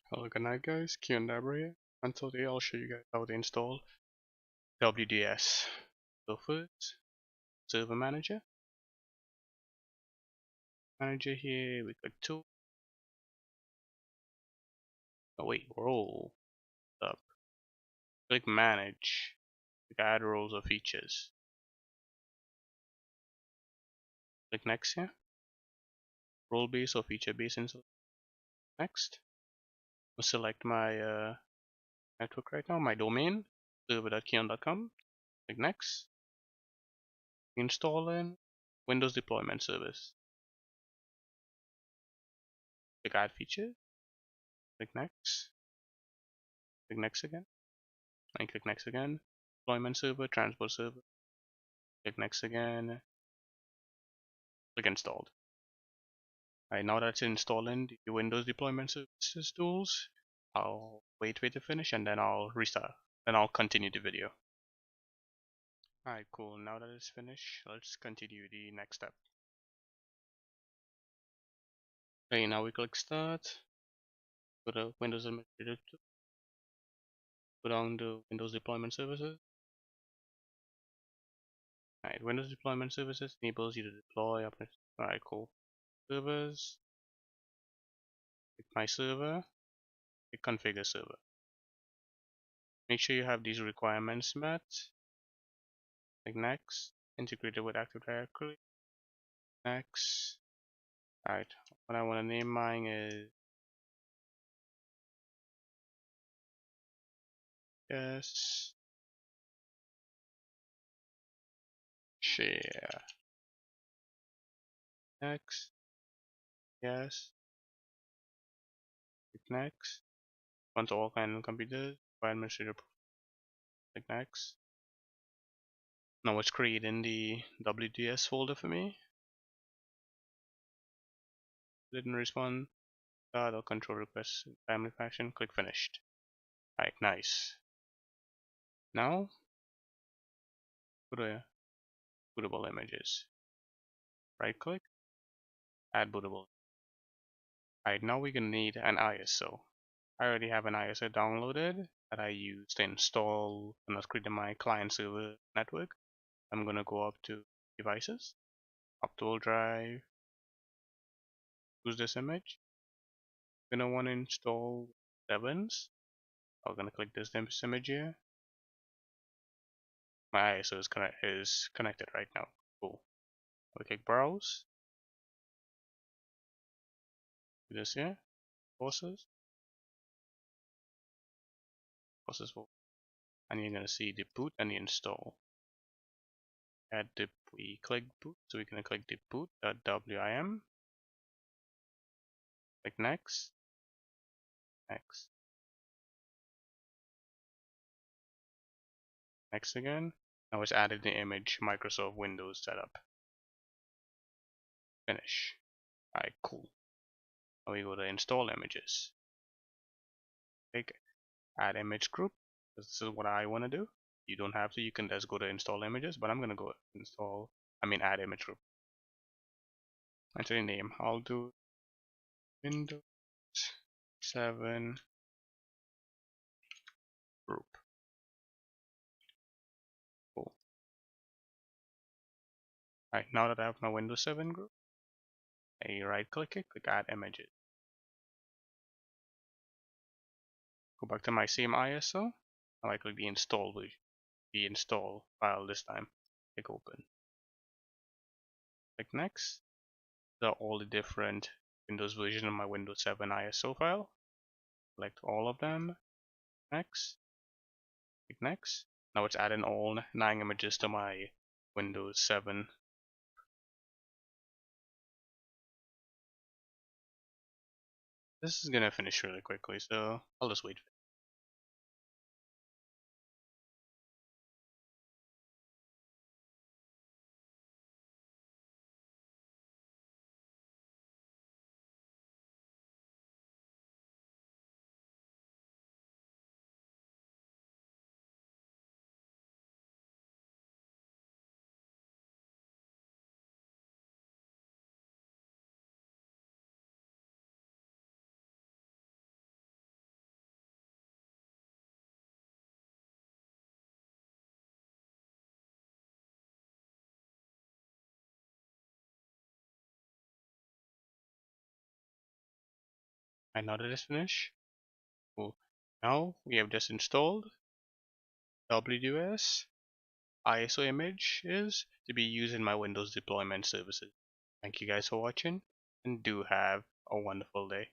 Hello, good night guys, Q and Dabra here, and today I'll show you guys how to install WDS. So first, Server Manager. Here, we click Tool. Oh wait, Role up. Click Manage. Click Add Roles or Features. Click Next here. Role Based or Feature Based install. Next. I'll select my network right now, my domain, server.kion.com. Click Next. Install in Windows Deployment Service. Click Add Feature. Click Next. Click Next again. And click Next again. Deployment server, transport server. Click Next again. Click Installed. Alright, now that's installing the Windows Deployment Services tools, I'll wait for it to finish and then I'll restart. Then I'll continue the video. Alright, cool. Now that it's finished, let's continue the next step. Okay, now we click Start. Go to Windows Administrator, go down to Windows Deployment Services. Alright, Windows Deployment Services enables you to deploy up. Alright, cool. Servers. Click My Server. Click Configure Server. Make sure you have these requirements met. Click Next. Integrated with Active Directory. Next. Alright, what I want to name mine is yes. Share. Next. Yes. Click Next. Want all kind of computers. For administrator. Click Next. Now it's creating the WDS folder for me. Didn't respond. Start or control request in timely fashion. Click Finished. Alright, nice. Now go to bootable images. Right click. Add bootable. Alright, now we're gonna need an ISO. I already have an ISO downloaded that I use to install when I was creating my client server network. I'm gonna go up to Devices, Optical Drive, choose this image. Gonna want to install 7s. I'm gonna click this image here. My ISO is connected right now. Cool. I'll click Browse. Do this here. Sources. And you're gonna see the boot and the install. We click boot, so we're gonna click the boot.wim. Click Next. Next. Next again. Now it's added the image Microsoft Windows setup. Finish. Alright, cool. Now we go to install images. Click add image group. This is what I want to do. You don't have to, you can just go to install images, but I'm gonna go add image group. Enter the name. I'll do Windows 7 group. Cool. Alright, now that I have my Windows 7 group, I right click it, click add images. Go back to my same ISO. Now I click the install version, the install file this time. Click open. Click next. These are all the different Windows versions of my Windows 7 ISO file. Select all of them. Next. Click next. Now it's adding all 9 images to my Windows 7. This is gonna finish really quickly, so I'll just wait. And now that it's finished, cool. Now we have just installed WDS ISO images to be used in my Windows deployment services. Thank you guys for watching, and do have a wonderful day.